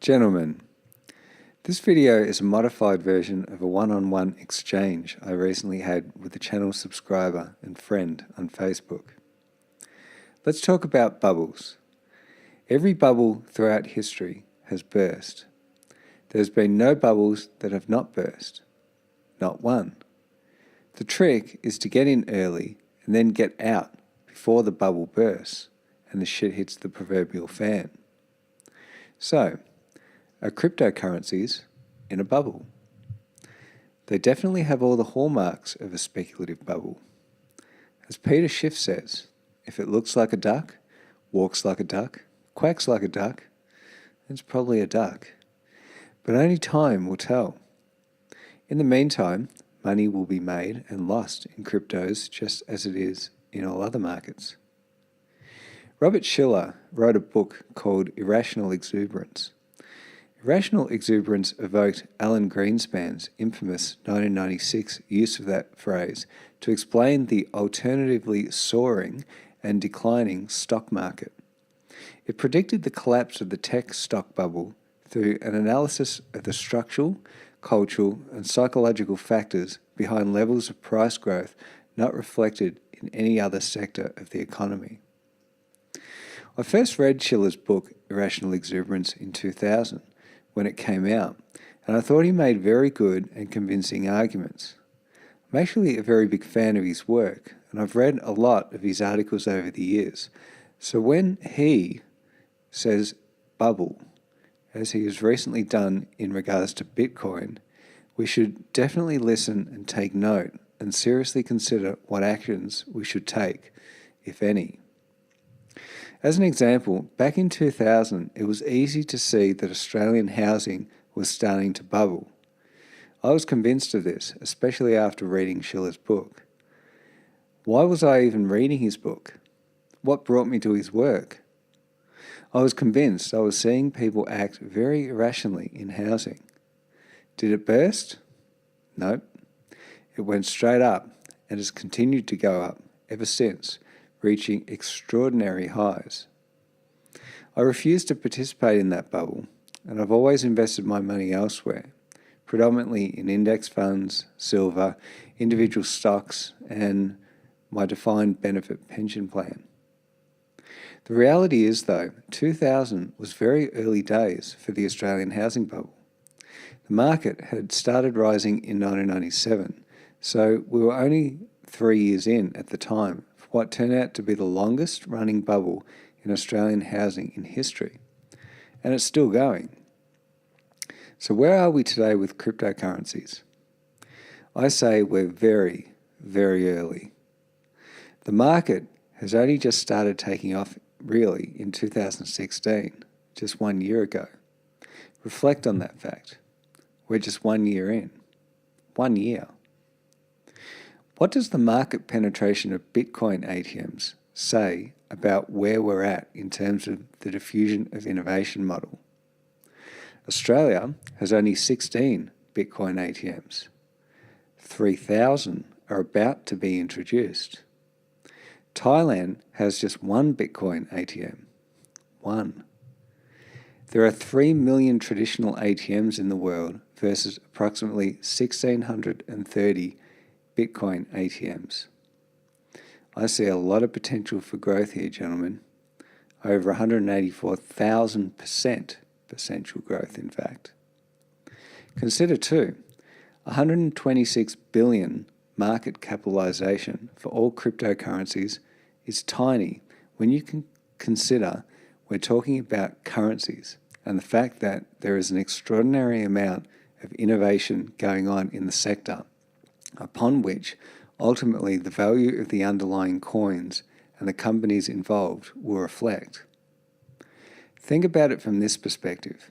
Gentlemen, this video is a modified version of a one-on-one exchange I recently had with a channel subscriber and friend on Facebook. Let's talk about bubbles. Every bubble throughout history has burst. There's been no bubbles that have not burst. Not one. The trick is to get in early and then get out before the bubble bursts and the shit hits the proverbial fan. So, are cryptocurrencies in a bubble? They definitely have all the hallmarks of a speculative bubble. As Peter Schiff says, if it looks like a duck, walks like a duck, quacks like a duck, it's probably a duck. But only time will tell. In the meantime, money will be made and lost in cryptos just as it is in all other markets. Robert Shiller wrote a book called Irrational Exuberance. Irrational exuberance evoked Alan Greenspan's infamous 1996 use of that phrase to explain the alternatively soaring and declining stock market. It predicted the collapse of the tech stock bubble through an analysis of the structural, cultural, and psychological factors behind levels of price growth not reflected in any other sector of the economy. I first read Schiller's book, Irrational Exuberance, in 2000, when it came out, and I thought he made very good and convincing arguments. I'm actually a very big fan of his work, and I've read a lot of his articles over the years. So when he says bubble, as he has recently done in regards to Bitcoin, we should definitely listen and take note and seriously consider what actions we should take, if any. As an example, back in 2000, it was easy to see that Australian housing was starting to bubble. I was convinced of this, especially after reading Schiller's book. Why was I even reading his book? What brought me to his work? I was convinced I was seeing people act very irrationally in housing. Did it burst? Nope. It went straight up and has continued to go up ever since, reaching extraordinary highs. I refused to participate in that bubble, and I've always invested my money elsewhere, predominantly in index funds, silver, individual stocks, and my defined benefit pension plan. The reality is, though, 2000 was very early days for the Australian housing bubble. The market had started rising in 1997, so we were only 3 years in at the time for what turned out to be the longest running bubble in Australian housing in history. And it's still going. So where are we today with cryptocurrencies? I say we're very, very early. The market has only just started taking off really in 2016, just 1 year ago. Reflect on that fact. We're just 1 year in. 1 year. What does the market penetration of Bitcoin ATMs say about where we're at in terms of the diffusion of innovation model? Australia has only 16 Bitcoin ATMs. 3,000 are about to be introduced. Thailand has just one Bitcoin ATM. One. There are 3 million traditional ATMs in the world versus approximately 1,630 Bitcoin ATMs. I see a lot of potential for growth here, gentlemen. Over 184,000% potential growth, in fact. Consider too, 126 billion market capitalization for all cryptocurrencies is tiny when you can consider we're talking about currencies and the fact that there is an extraordinary amount of innovation going on in the sector, upon which ultimately the value of the underlying coins and the companies involved will reflect. Think about it from this perspective.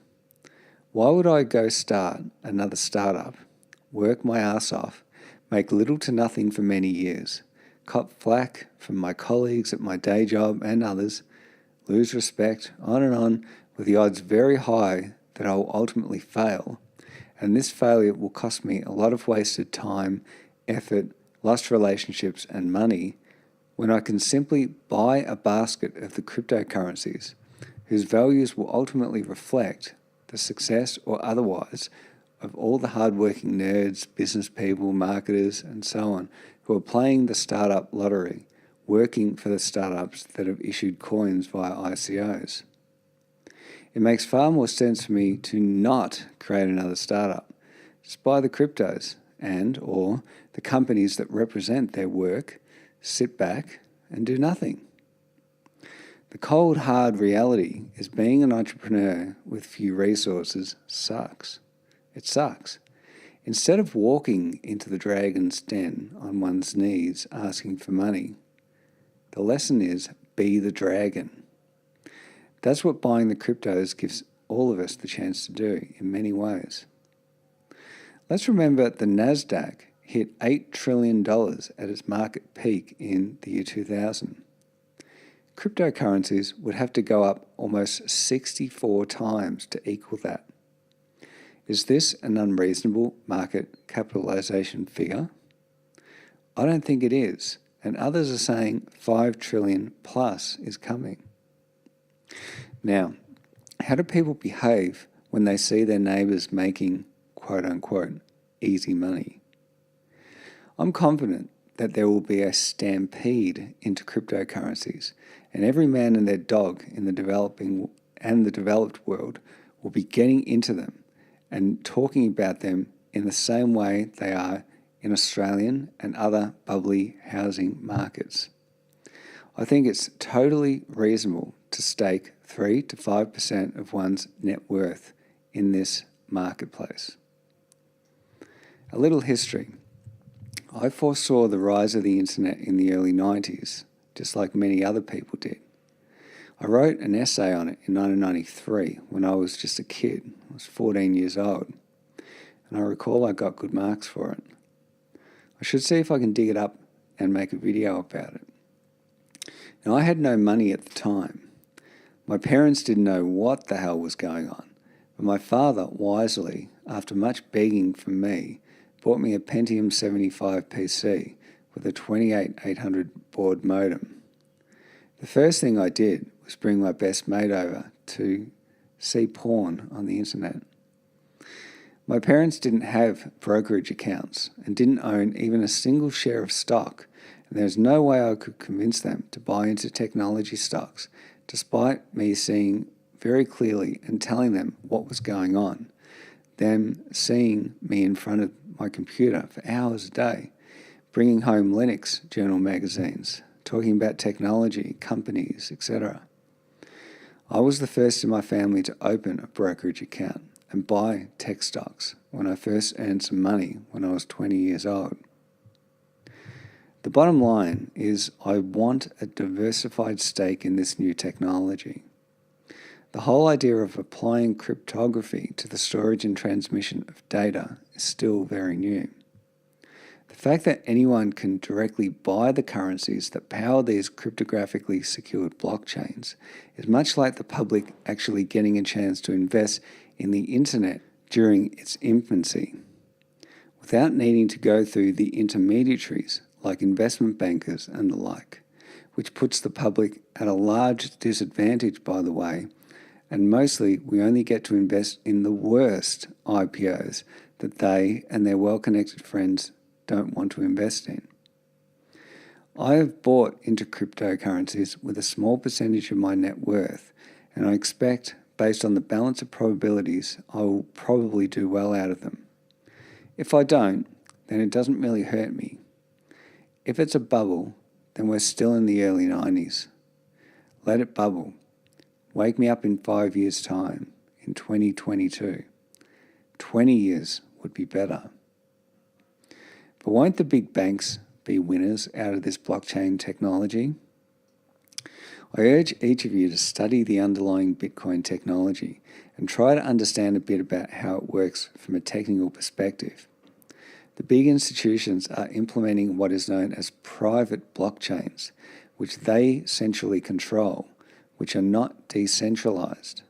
Why would I go start another startup, work my ass off, make little to nothing for many years, cop flack from my colleagues at my day job and others, lose respect, on, with the odds very high that I will ultimately fail, and this failure will cost me a lot of wasted time, effort, lost relationships and money, when I can simply buy a basket of the cryptocurrencies whose values will ultimately reflect the success or otherwise of all the hardworking nerds, business people, marketers, and so on who are playing the startup lottery, working for the startups that have issued coins via ICOs. It makes far more sense for me to not create another startup. Just buy the cryptos or the companies that represent their work, sit back and do nothing. The cold, hard reality is being an entrepreneur with few resources sucks. It sucks. Instead of walking into the dragon's den on one's knees asking for money, the lesson is be the dragon. That's what buying the cryptos gives all of us the chance to do in many ways. Let's remember the Nasdaq hit $8 trillion at its market peak in the year 2000. Cryptocurrencies would have to go up almost 64 times to equal that. Is this an unreasonable market capitalization figure? I don't think it is, and others are saying 5 trillion plus is coming. Now, how do people behave when they see their neighbours making quote-unquote easy money? I'm confident that there will be a stampede into cryptocurrencies, and every man and their dog in the developing and the developed world will be getting into them and talking about them in the same way they are in Australian and other bubbly housing markets. I think it's totally reasonable to stake 3 to 5% of one's net worth in this marketplace. A little history. I foresaw the rise of the internet in the early 90s, just like many other people did. I wrote an essay on it in 1993 when I was just a kid. I was 14 years old, and I recall I got good marks for it. I should see if I can dig it up and make a video about it. Now, I had no money at the time. My parents didn't know what the hell was going on, but my father wisely, after much begging from me, bought me a Pentium 75 PC with a 28800 baud modem. The first thing I did was bring my best mate over to see porn on the internet. My parents didn't have brokerage accounts and didn't own even a single share of stock, and there was no way I could convince them to buy into technology stocks, despite me seeing very clearly and telling them what was going on, them seeing me in front of my computer for hours a day, bringing home Linux journal magazines, talking about technology, companies, etc. I was the first in my family to open a brokerage account and buy tech stocks when I first earned some money when I was 20 years old. The bottom line is I want a diversified stake in this new technology. The whole idea of applying cryptography to the storage and transmission of data is still very new. The fact that anyone can directly buy the currencies that power these cryptographically secured blockchains is much like the public actually getting a chance to invest in the internet during its infancy, without needing to go through the intermediaries like investment bankers and the like, which puts the public at a large disadvantage, by the way, and mostly we only get to invest in the worst IPOs that they and their well-connected friends don't want to invest in. I have bought into cryptocurrencies with a small percentage of my net worth, and I expect, based on the balance of probabilities, I will probably do well out of them. If I don't, then it doesn't really hurt me. If it's a bubble, then we're still in the early 90s. Let it bubble. Wake me up in 5 years' time, in 2022. 20 years would be better. But won't the big banks be winners out of this blockchain technology? I urge each of you to study the underlying Bitcoin technology and try to understand a bit about how it works from a technical perspective. The big institutions are implementing what is known as private blockchains, which they centrally control, which are not decentralized.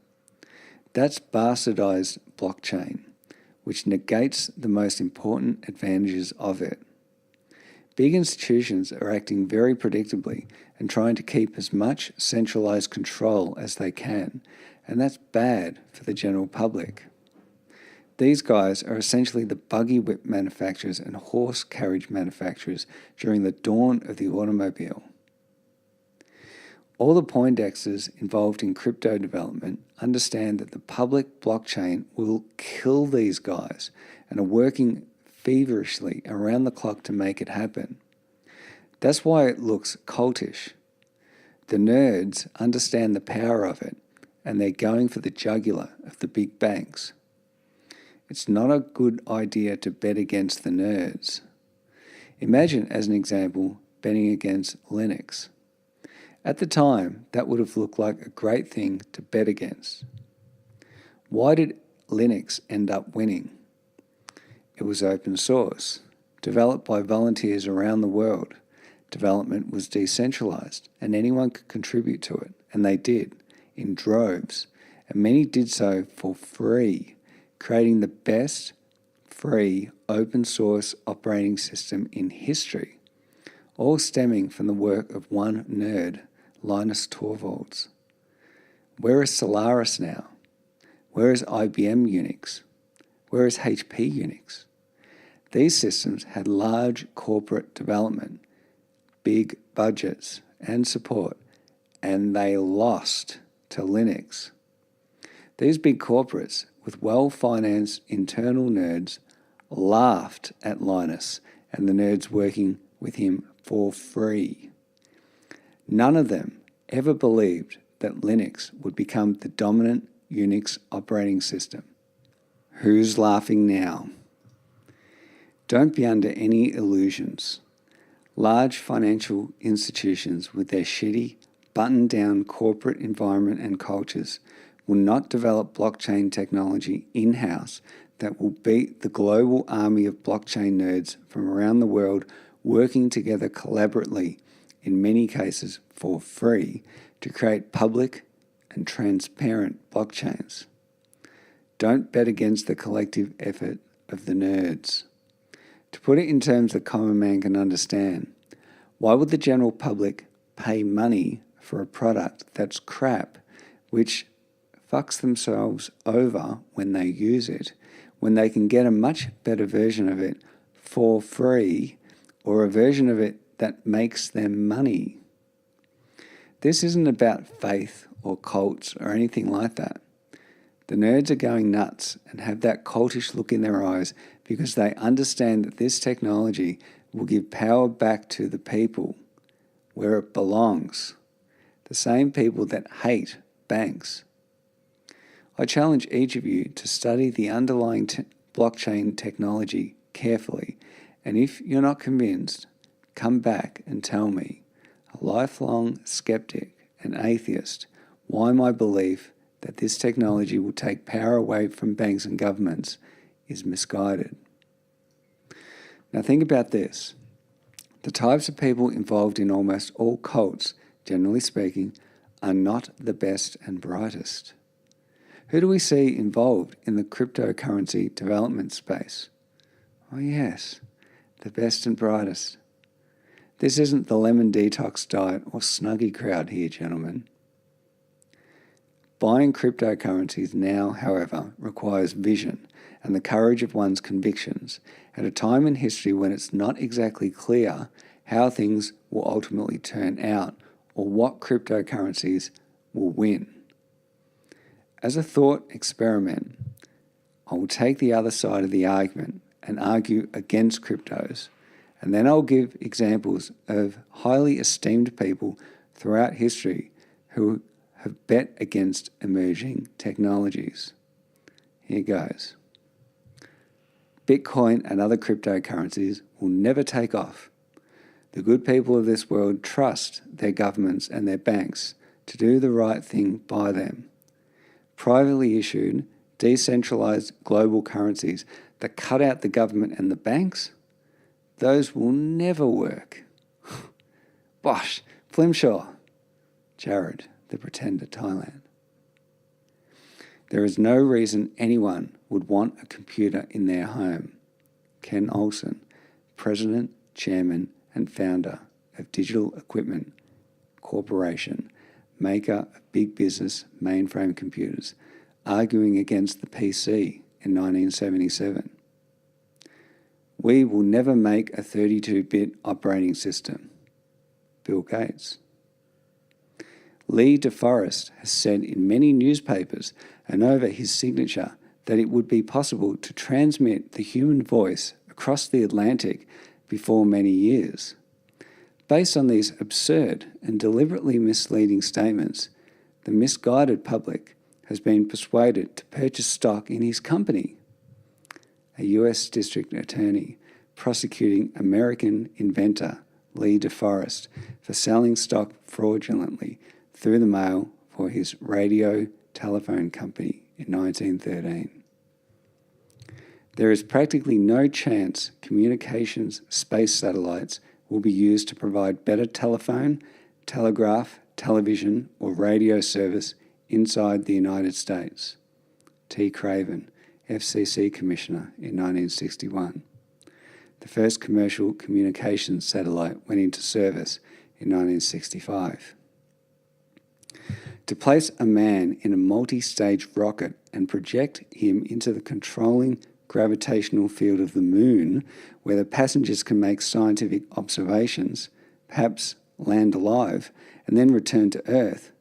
That's bastardized blockchain, which negates the most important advantages of it. Big institutions are acting very predictably and trying to keep as much centralized control as they can, and that's bad for the general public. These guys are essentially the buggy whip manufacturers and horse carriage manufacturers during the dawn of the automobile. All the Poindexters involved in crypto development understand that the public blockchain will kill these guys and are working feverishly around the clock to make it happen. That's why it looks cultish. The nerds understand the power of it, and they're going for the jugular of the big banks. It's not a good idea to bet against the nerds. Imagine, as an example, betting against Linux. At the time, that would have looked like a great thing to bet against. Why did Linux end up winning? It was open source, developed by volunteers around the world. Development was decentralized, and anyone could contribute to it, and they did, in droves, and many did so for free, creating the best free open source operating system in history, all stemming from the work of one nerd, Linus Torvalds. Where is Solaris now? Where is IBM Unix? Where is HP Unix? These systems had large corporate development, big budgets and support, and they lost to Linux. These big corporates with well-financed internal nerds laughed at Linus and the nerds working with him for free. None of them ever believed that Linux would become the dominant Unix operating system. Who's laughing now? Don't be under any illusions. Large financial institutions with their shitty, buttoned-down corporate environment and cultures will not develop blockchain technology in-house that will beat the global army of blockchain nerds from around the world working together collaboratively, in many cases for free, to create public and transparent blockchains. Don't bet against the collective effort of the nerds. To put it in terms the common man can understand, why would the general public pay money for a product that's crap, which fucks themselves over when they use it, when they can get a much better version of it for free, or a version of it that makes them money? This isn't about faith or cults or anything like that. The nerds are going nuts and have that cultish look in their eyes because they understand that this technology will give power back to the people where it belongs, the same people that hate banks. I challenge each of you to study the underlying blockchain technology carefully, and if you're not convinced, come back and tell me, a lifelong skeptic and atheist, why my belief that this technology will take power away from banks and governments is misguided. Now think about this. The types of people involved in almost all cults, generally speaking, are not the best and brightest. Who do we see involved in the cryptocurrency development space? Oh yes, the best and brightest. This isn't the lemon detox diet or Snuggie crowd here, gentlemen. Buying cryptocurrencies now, however, requires vision and the courage of one's convictions at a time in history when it's not exactly clear how things will ultimately turn out or what cryptocurrencies will win. As a thought experiment, I will take the other side of the argument and argue against cryptos, and then I'll give examples of highly esteemed people throughout history who have bet against emerging technologies. Here goes. Bitcoin and other cryptocurrencies will never take off. The good people of this world trust their governments and their banks to do the right thing by them. Privately issued, decentralized global currencies that cut out the government and the banks, those will never work. Bosh, Flimshaw, Jarod, the Pretender, Thailand. There is no reason anyone would want a computer in their home. Ken Olsen, President, Chairman, and founder of Digital Equipment Corporation, maker of big business mainframe computers, arguing against the PC in 1977. We will never make a 32-bit operating system. Bill Gates. Lee DeForest has said in many newspapers and over his signature that it would be possible to transmit the human voice across the Atlantic before many years. Based on these absurd and deliberately misleading statements, the misguided public has been persuaded to purchase stock in his company. A US district attorney prosecuting American inventor Lee DeForest for selling stock fraudulently through the mail for his radio telephone company in 1913. There is practically no chance communications space satellites will be used to provide better telephone, telegraph, television, or radio service inside the United States. T. Craven, FCC Commissioner in 1961. The first commercial communications satellite went into service in 1965. To place a man in a multi-stage rocket and project him into the controlling gravitational field of the moon, where the passengers can make scientific observations, perhaps land alive, and then return to Earth,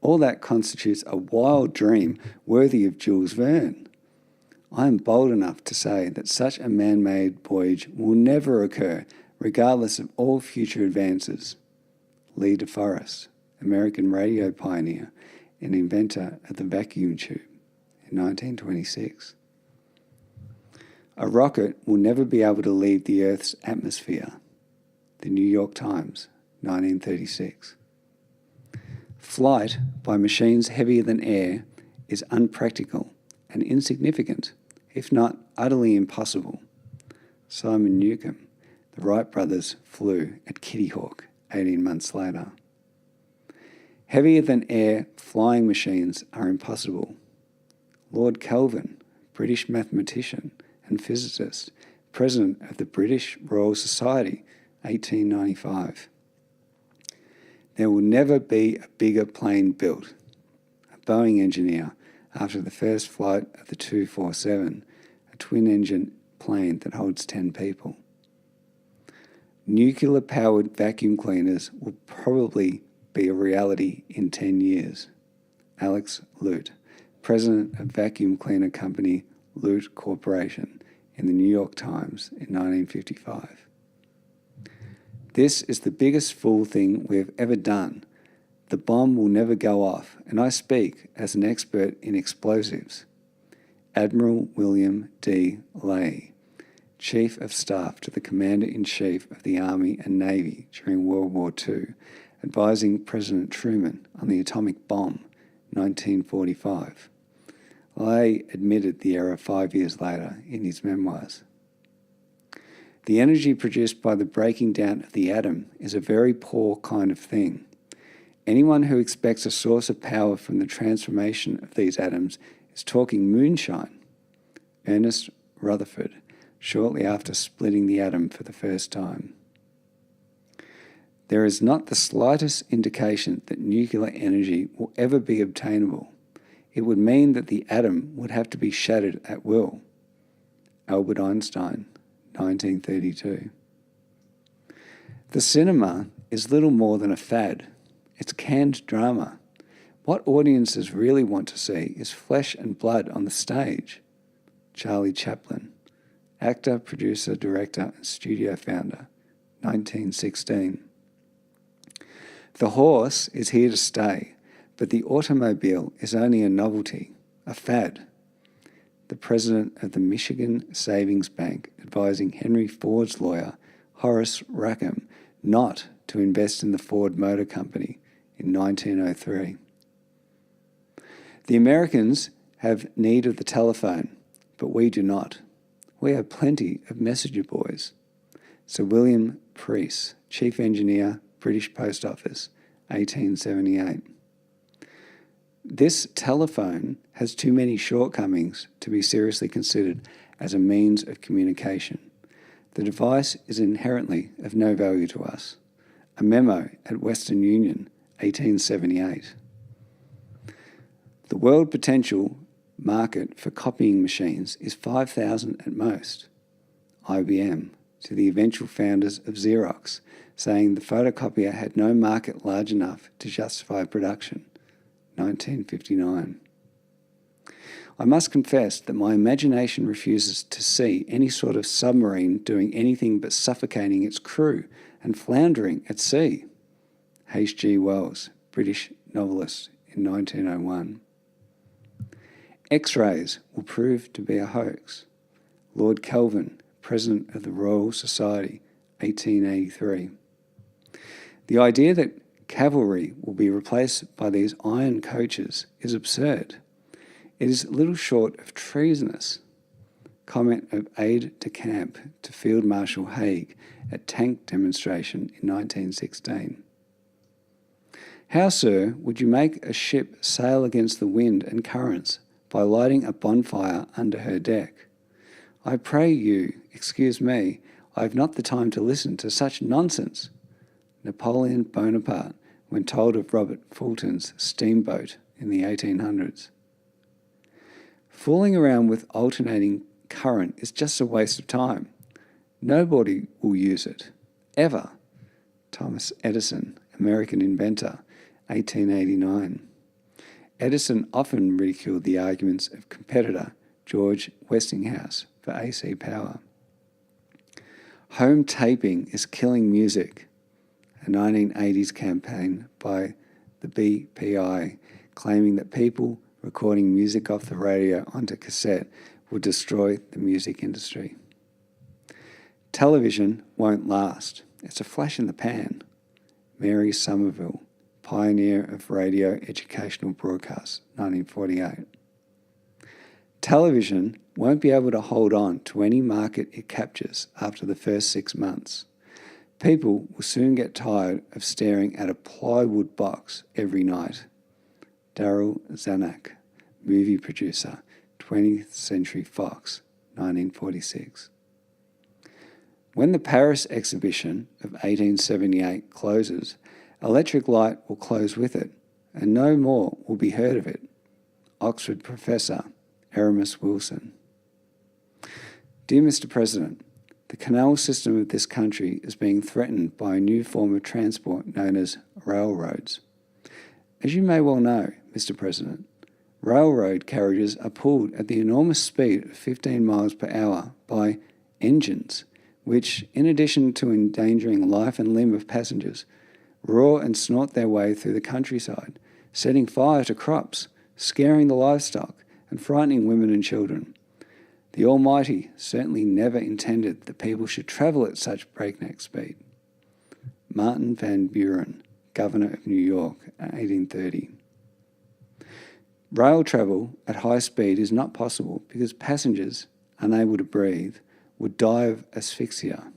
all that constitutes a wild dream worthy of Jules Verne. I am bold enough to say that such a man-made voyage will never occur, regardless of all future advances. Lee DeForest, American radio pioneer and inventor of the vacuum tube in 1926. A rocket will never be able to leave the Earth's atmosphere. The New York Times, 1936. Flight by machines heavier than air is unpractical and insignificant, if not utterly impossible. Simon Newcomb, the Wright brothers flew at Kitty Hawk 18 months later. Heavier than air flying machines are impossible. Lord Kelvin, British mathematician and physicist, President of the British Royal Society, 1895. There will never be a bigger plane built. A Boeing engineer, after the first flight of the 247, a twin-engine plane that holds 10 people. Nuclear-powered vacuum cleaners will probably be a reality in 10 years. Alex Lute, President of vacuum cleaner company Lute Corporation, in the New York Times in 1955. This is the biggest fool thing we have ever done. The bomb will never go off, and I speak as an expert in explosives. Admiral William D. Leigh, Chief of Staff to the Commander-in-Chief of the Army and Navy during World War II, advising President Truman on the atomic bomb, 1945. Leigh admitted the error 5 years later in his memoirs. The energy produced by the breaking down of the atom is a very poor kind of thing. Anyone who expects a source of power from the transformation of these atoms is talking moonshine. Ernest Rutherford, shortly after splitting the atom for the first time. There is not the slightest indication that nuclear energy will ever be obtainable. It would mean that the atom would have to be shattered at will. Albert Einstein, 1932. The cinema is little more than a fad. It's canned drama. What audiences really want to see is flesh and blood on the stage. Charlie Chaplin, actor, producer, director, and studio founder, 1916. The horse is here to stay, but the automobile is only a novelty, a fad. The president of the Michigan Savings Bank advising Henry Ford's lawyer, Horace Rackham, not to invest in the Ford Motor Company in 1903. The Americans have need of the telephone, but we do not. We have plenty of messenger boys. Sir William Preece, Chief Engineer, British Post Office, 1878. This telephone has too many shortcomings to be seriously considered as a means of communication. The device is inherently of no value to us. A memo at Western Union, 1878. The world potential market for copying machines is 5,000 at most. IBM, to the eventual founders of Xerox, saying the photocopier had no market large enough to justify production. 1959. I must confess that my imagination refuses to see any sort of submarine doing anything but suffocating its crew and floundering at sea. H.G. Wells, British novelist, in 1901. X-rays will prove to be a hoax. Lord Kelvin, President of the Royal Society, 1883. The idea that cavalry will be replaced by these iron coaches is absurd. It is little short of treasonous. Comment of aide-de-camp to Field Marshal Haig at tank demonstration in 1916. How, sir, would you make a ship sail against the wind and currents by lighting a bonfire under her deck? I pray you, excuse me, I have not the time to listen to such nonsense. Napoleon Bonaparte, when told of Robert Fulton's steamboat in the 1800s. Fooling around with alternating current is just a waste of time. Nobody will use it, ever. Thomas Edison, American inventor, 1889. Edison often ridiculed the arguments of competitor George Westinghouse for AC power. Home taping is killing music. A 1980s campaign by the BPI claiming that people recording music off the radio onto cassette will destroy the music industry. Television won't last. It's a flash in the pan. Mary Somerville, pioneer of radio educational broadcasts, 1948. Television won't be able to hold on to any market it captures after the first 6 months. People will soon get tired of staring at a plywood box every night. Daryl Zanuck, movie producer, 20th Century Fox, 1946. When the Paris exhibition of 1878 closes, electric light will close with it, and no more will be heard of it. Oxford professor Eramus Wilson. Dear Mr. President, the canal system of this country is being threatened by a new form of transport known as railroads. As you may well know, Mr. President, railroad carriages are pulled at the enormous speed of 15 miles per hour by engines, which, in addition to endangering life and limb of passengers, roar and snort their way through the countryside, setting fire to crops, scaring the livestock, and frightening women and children. The Almighty certainly never intended that people should travel at such breakneck speed. Martin Van Buren, Governor of New York, 1830. Rail travel at high speed is not possible because passengers, unable to breathe, would die of asphyxia.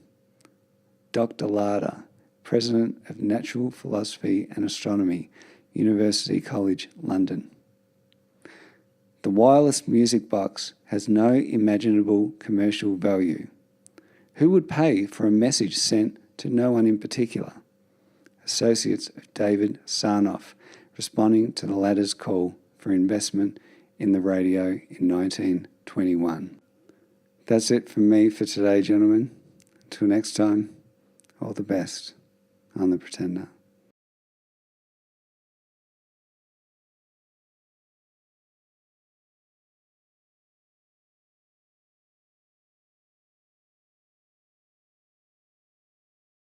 Dr. Larder, President of Natural Philosophy and Astronomy, University College, London. The wireless music box has no imaginable commercial value. Who would pay for a message sent to no one in particular? Associates of David Sarnoff, responding to the latter's call for investment in the radio in 1921. That's it from me for today, gentlemen. Until next time, all the best. I'm the Pretender.